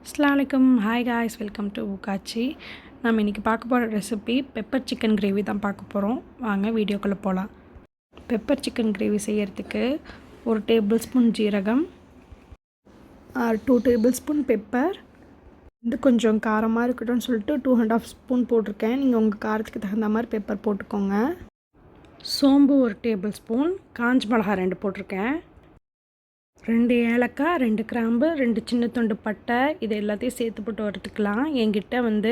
அஸ்ஸலாமு hi guys, welcome to உக்காச்சி. நம்ம இன்றைக்கி பார்க்க போகிற ரெசிபி பெப்பர் சிக்கன் கிரேவி தான் பார்க்க போகிறோம். வாங்க வீடியோக்குள்ளே போகலாம். பெப்பர் சிக்கன் கிரேவி செய்கிறதுக்கு 1 டேபிள் ஸ்பூன் ஜீரகம், 2 டேபிள் ஸ்பூன் பெப்பர், இது கொஞ்சம் காரமாக இருக்கட்டும்னு சொல்லிட்டு 2½ ஸ்பூன் போட்டிருக்கேன். நீங்கள் உங்கள் காரத்துக்கு தகுந்த மாதிரி பெப்பர் போட்டுக்கோங்க. சோம்பு 1 டேபிள் ஸ்பூன், காஞ்ச மிளகா 2 போட்டிருக்கேன், 2 ஏலக்காய், 2 கிராம்பு, 2 சின்ன துண்டு பட்டை, இது எல்லாத்தையும் சேர்த்து போட்டு வறுத்துக்கலாம். என்கிட்ட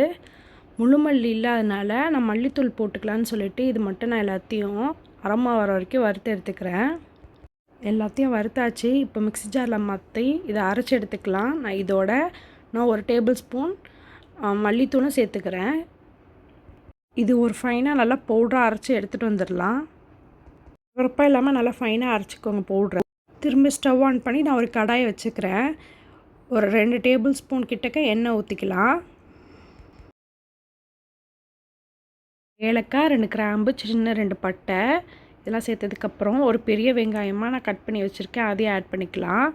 முழு மல்லி இல்லாதனால நான் மல்லித்தூள் போட்டுக்கலான்னு சொல்லிவிட்டு இது மட்டும் நான் எல்லாத்தையும் அரோமா வர வரைக்கும் வறுத்து எடுத்துக்கிறேன். எல்லாத்தையும் வறுத்தாச்சு. இப்போ மிக்ஸி ஜாரில் மாற்றி இதை அரைச்சி எடுத்துக்கலாம். நான் 1 டேபிள் ஸ்பூன் மல்லித்தூளும் சேர்த்துக்கிறேன். இது ஒரு ஃபைனாக நல்லா பவுடராக அரைச்சி எடுத்துகிட்டு வந்துடலாம். உரப்பாக இல்லாமல் நல்லா ஃபைனாக அரைச்சிக்கோங்க பவுட்ரை. திரும்ப ஸ்டவ் ஆன் பண்ணி நான் ஒரு கடாயை வச்சுக்கிறேன். ஒரு 2 டேபிள் ஸ்பூன் கிட்டக்க எண்ணெய் ஊற்றிக்கலாம். ஏலக்காய், 2 கிராம்பு, சின்ன 2 பட்டை இதெல்லாம் சேர்த்ததுக்கப்புறம் ஒரு பெரிய வெங்காயமாக நான் கட் பண்ணி வச்சுருக்கேன், அதையும் ஆட் பண்ணிக்கலாம்.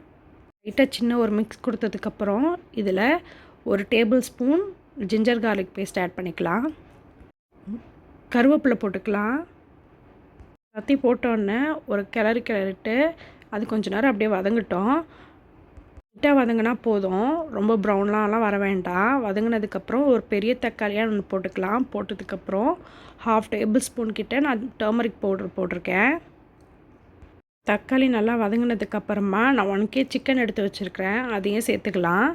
லைட்டாக சின்ன ஒரு மிக்ஸ் கொடுத்ததுக்கப்புறம் இதில் 1 tablespoon ginger garlic paste add பண்ணிக்கலாம். கருவேப்பிலை போட்டுக்கலாம். எல்லாத்தையும் போட்டோன்னே ஒரு கிளறிட்டு அது கொஞ்சம் நேரம் அப்படியே வதங்கட்டும். லைட்டாக வதங்கினா போதும், ரொம்ப ப்ரௌன்லாம் வர வேண்டாம். வதங்கினதுக்கப்புறம் ஒரு பெரிய தக்காளியாக ஒன்று போட்டுக்கலாம். போட்டதுக்கப்புறம் 1/2 டேபிள் ஸ்பூன் கிட்ட நான் டர்மரிக் பவுடர் போட்டிருக்கேன். தக்காளி நல்லா வதங்கினதுக்கப்புறமா நான் 1 kg சிக்கன் எடுத்து வச்சுருக்கிறேன், அதையும் சேர்த்துக்கலாம்.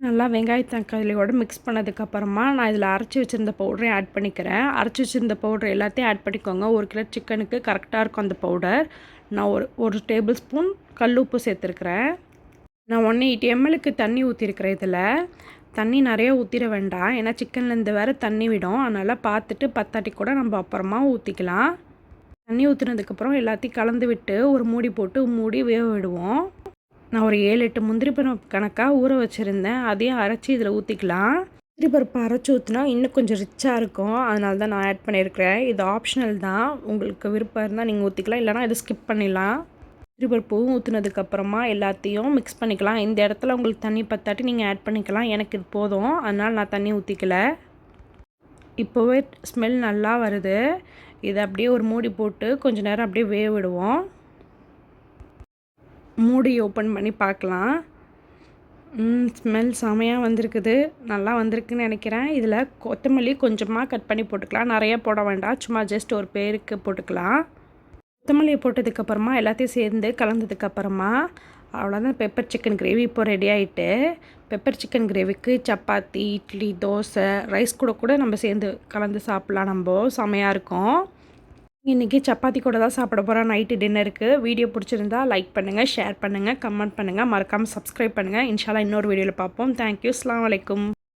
நல்லா வெங்காய தக்காளியோடு மிக்ஸ் பண்ணதுக்கப்புறமா நான் இதில் அரைச்சி வச்சுருந்த பவுடரையும் ஆட் பண்ணிக்கிறேன். அரைச்சி வச்சுருந்த பவுடர் எல்லாத்தையும் ஆட் பண்ணிக்கோங்க. 1 கிலோ சிக்கனுக்கு கரெக்டாக இருக்கும் அந்த பவுடர். நான் ஒரு டேபிள் ஸ்பூன் கல் உப்பு சேர்த்துருக்குறேன். நான் 180 ml தண்ணி ஊற்றிருக்கிறேன். இதில் தண்ணி நிறைய ஊற்றிட வேண்டாம், ஏன்னா சிக்கன்லேருந்து வேறு தண்ணி விடும். அதனால் பார்த்துட்டு பத்தாட்டி கூட நம்ம அப்புறமா ஊற்றிக்கலாம். தண்ணி ஊற்றுனதுக்கப்புறம் எல்லாத்தையும் கலந்து விட்டு ஒரு மூடி போட்டு மூடி வேக விடுவோம். நான் ஒரு 7-8 முந்திரி பருப்பு கணக்காக ஊற வச்சுருந்தேன், அதையும் அரைச்சி இதில் ஊற்றிக்கலாம். முந்திரி பருப்பு அரைச்சி ஊற்றினா இன்னும் கொஞ்சம் ரிச்சாக இருக்கும், அதனால தான் நான் ஆட் பண்ணியிருக்கிறேன். இது ஆப்ஷனல் தான், உங்களுக்கு விருப்பம் இருந்தால் நீங்கள் ஊற்றிக்கலாம், இல்லைனா இதை ஸ்கிப் பண்ணிடலாம். முந்திரி பருப்பும் ஊற்றுனதுக்கப்புறமா எல்லாத்தையும் மிக்ஸ் பண்ணிக்கலாம். இந்த இடத்துல உங்களுக்கு தண்ணி பத்தாட்டி நீங்கள் ஆட் பண்ணிக்கலாம். எனக்கு இது போதும், அதனால் நான் தண்ணி ஊற்றிக்கல. இப்போவே ஸ்மெல் நல்லா வருது. இதை அப்படியே ஒரு மூடி போட்டு கொஞ்சம் நேரம் அப்படியே வேக விடுவோம். மூடி ஓப்பன் பண்ணி பார்க்கலாம். ஸ்மெல் செமையாக வந்திருக்குது, நல்லா வந்திருக்குன்னு நினைக்கிறேன். இதில் கொத்தமல்லி கொஞ்சமாக கட் பண்ணி போட்டுக்கலாம், நிறையா போட வேண்டாம், சும்மா ஜஸ்ட் ஒரு பேருக்கு போட்டுக்கலாம். கொத்தமல்லியை போட்டதுக்கப்புறமா எல்லாத்தையும் சேர்ந்து கலந்ததுக்கப்புறமா அவ்வளோதான், பெப்பர் சிக்கன் கிரேவி இப்போ ரெடி ஆகிட்டு. பெப்பர் சிக்கன் கிரேவிக்கு சப்பாத்தி, இட்லி, தோசை, ரைஸ் கூட நம்ம சேர்ந்து கலந்து சாப்பிட்லாம். நம்ம செமையாக இருக்கும். இன்றைக்கி சப்பாத்தி கூட தான் சாப்பிட போகிறோம் நைட்டு டின்னருக்கு. வீடியோ பிடிச்சிருந்தா லைக் பண்ணுங்கள், ஷேர் பண்ணுங்கள், கமெண்ட் பண்ணுங்கள், மறக்காமல் சப்ஸ்கிரைப் பண்ணுங்கள். இன்ஷால்லா இன்னொரு வீடியோவில் பார்ப்போம். தேங்க்யூ. அஸ்ஸலாமு அலைக்கும்.